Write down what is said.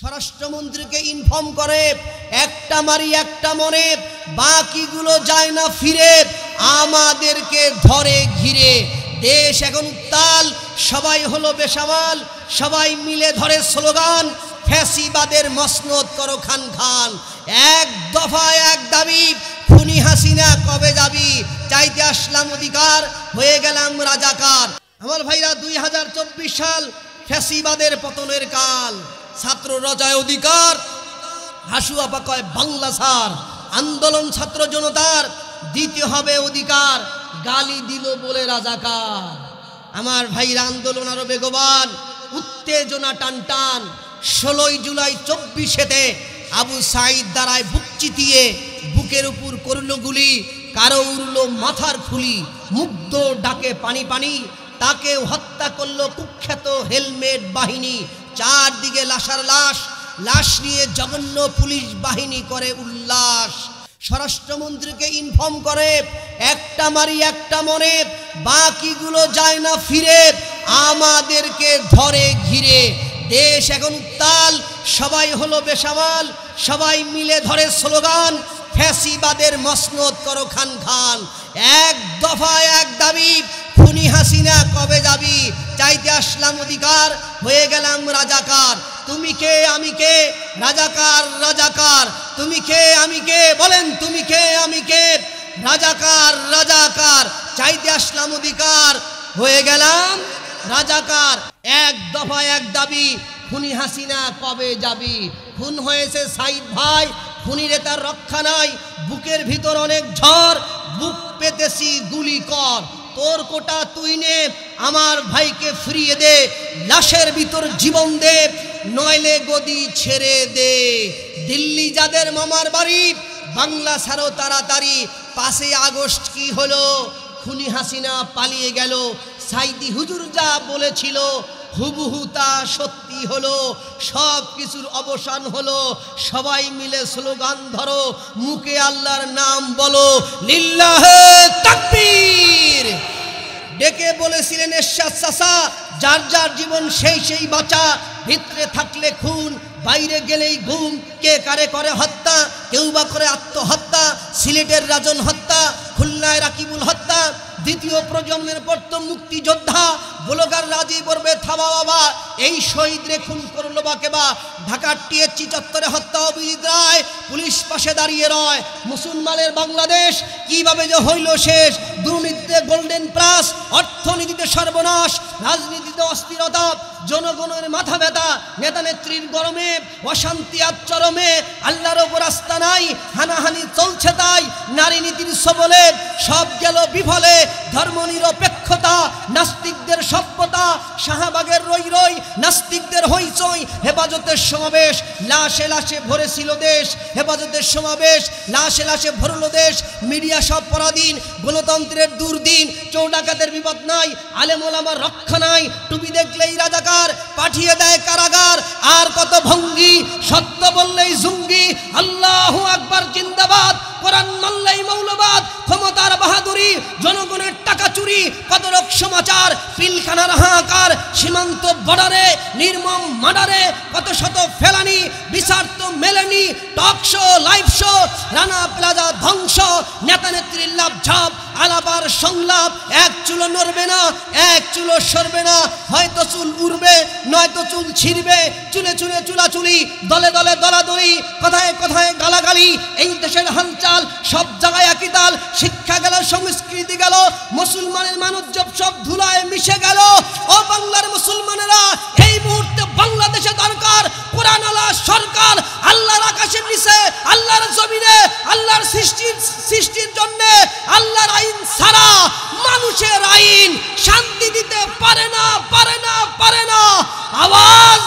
স্বরাষ্ট্রমন্ত্রীকে inform করে একটা মারি একটা মনে, বাকিগুলো যায় না ফিরে, আমাদেরকে ধরে ঘিরে। দেশ এখন উত্তাল, সবাই হলো বেসামাল, সবাই মিলে ধরে স্লোগান, ফ্যাসিবাদের মসনদ করো খান খান। এক দফা এক দাবি, খুনি হাসিনা কবে যাবি, চাইতে আসলাম অধিকার, হয়ে গেলাম রাজাকার। আমার ভাইরা 2024 সাল ফ্যাসিবাদের পতনের কাল। ছাত্র রজায় অধিকার, হাসু আপা কয় বাংলা সার। আন্দোলন ছাত্র জনতার, দিতে হবে অধিকার, গালি দিল বলে রাজাকার। আমার ভাইরা আন্দোলন আরো বেগবান, উত্তেজনা টান টান। 16 জুলাই 24-এতে আবু সাঈদ দাঁড়ায় বুক চিতিয়ে, বুকের উপর করলো গুলি, কারো উড়লো মাথার খুলি, মুগ্ধ ডাকে পানি পানি, তাকে হত্যা করলো কুখ্যাত হেলমেট বাহিনী। চারদিকে লাশার লাশ, লাশ নিয়ে জঘন্য পুলিশ বাহিনী করে উল্লাস। স্বরাষ্ট্রমন্ত্রীকে ইনফর্ম করে একটা মারি একটা মনে, বাকিগুলো যায় না ফিরে, আমাদেরকে ধরে ঘিরে। দেশ এখন উত্তাল, সবাই হলো বেসামাল, সবাই মিলে ধরে স্লোগান, ফ্যাসিবাদের মসনদ করো খান খান। এক দফা এক দাবি, খুনি হাসিনা কবে যাবি, চাইতে আসলাম অধিকার, হয়ে গেলাম রাজাকার। তুমি কে আমি কে, রাজাকার রাজাকার। তুমি কে আমি কে, বলেন তুমি কে আমি কে, রাজাকার রাজাকার। চাইতে আসলাম অধিকার, হয়ে গেলাম রাজাকার। এক দফা এক দাবি, খুনি হাসিনা কবে যাবি। খুন হয়েছে সাইদ ভাই, খুনিরে তার রক্ষা নাই, বুকের ভিতর অনেক ঝড়, বুক পেতেছি গুলি কর। তোর কোটা তুই নে, আমার ভাইকে ফিরিয়ে দে, লাশের ভিতর জীবন দে, নইলে গদি ছেড়ে দে। দিল্লি যাদের মামার বাড়ি, বাংলা ছাড়ো তাড়াতাড়ি। 5 আগস্ট কি হলো, খুনি হাসিনা পালিয়ে গেল। সাইদি হুজুর যা বলেছিল হুবহু তা সত্যি হলো, সব কিছুর অবসান হলো। সবাই মিলে স্লোগান ধরো, মুখে আল্লাহর নাম বলো, লিল্লাহে তাকবীর। ডেকে বলেছিলেন এরশাদ চাচা, যার যার জীবন সেই সেই বাঁচা, ভিতরে থাকলে খুন, বাইরে গেলেই ঘুম। কে কারে করে হত্যা, কেউ বা করে আত্মহত্যা। সিলেটের রাজন হত্যা, খুলনায় রাকিবুল হত্যা। দ্বিতীয় প্রজন্মের পর্ত মুক্তিযোদ্ধা ব্লগার রাজি বলবে থাবা বাবা, এই শহীদ রে খুন করলো বা কেবা। ঢাকার টিএসসি চত্বরে হত্যা অভিজিৎ রায়, পুলিশ পাশে দাঁড়িয়ে রয়। মুসলমানের বাংলাদেশ কিভাবে যে হইল শেষ, দুর্নীতিতে গোল্ডেন প্লাস, অর্থনীতিতে সর্বনাশ, রাজনীতিতে অস্থিরতা, জনগণের মাথা ব্যথা, নেতা নেত্রীর গরমে অশান্তি আচরমে, আল্লাহর ওপর আস্থা নাই, হানাহানি চলছে তাই। নারী নীতির সবলে সব গেল বিফলে, ধর্ম নিরপেক্ষতা, নাস্তিকদের সভ্যতা, শাহবাগের রই রই, নাস্তিকদের হইচই। হেফাজতের সমাবেশ, লাশে লাশে ভরেছিল দেশ, হেফাজতের সমাবেশ, লাশে লাশে ভরল দেশ। মিডিয়া সব পরাধীন, গণতন্ত্রের দুর্দিন, চৌডাকাতের বিপদ নাই, আলেম ওলামার রক্ষা নাই। টুপি দেখলেই রাজাকার, পাঠিয়ে দেয় কারাগার। আর কত ভঙ্গি, সত্য বললেই জুঙ্গি, আল্লাহু আকবার জিন্দাবাদ, কোরআন মানলেই মৌলবাদ। ক্ষমতার বাহাদুরি, জনগণের টাকা চুরি, কত রোগ সমাচার, পিলখানার হাহাকার। সীমান্ত বর্ডারে নির্মম মার্ডারে কত শত ফেলানি, বিচার তো মেলেনি। Talk show, live show, Rana plaza ধ্বংস, নেতা নেত্রীর লাভ ঝাপ, আলাপার সংলাপ। এক চুলো নড়বে না, এক চুলো সরবে না, হয়তো চুল উড়বে নয়তো চুল ছিঁড়বে। চুলে চুলে চুলাচুলি, দলে দলে দলাদলি, কথায় কথায় গালাগালি। এই দেশের হালচাল, সব জায়গায় একই তাল। শিক্ষা গেল, সংস্কৃতি গেল, মুসলমানের মানুষ সব ধুলায় মিশে গেল। ও বাংলার মুসলমানেরা, এই মুহূর্তে বাংলাদেশে দরকার কোরআন আলা সরকার। আল্লাহর আকাশের নিচে, আল্লাহর জমিনে, আল্লাহর সৃষ্টির জন্য আল্লাহর আইন ছাড়া মানুষের আইন শান্তি দিতে পারে না, পারে না, পারে না। আওয়াজ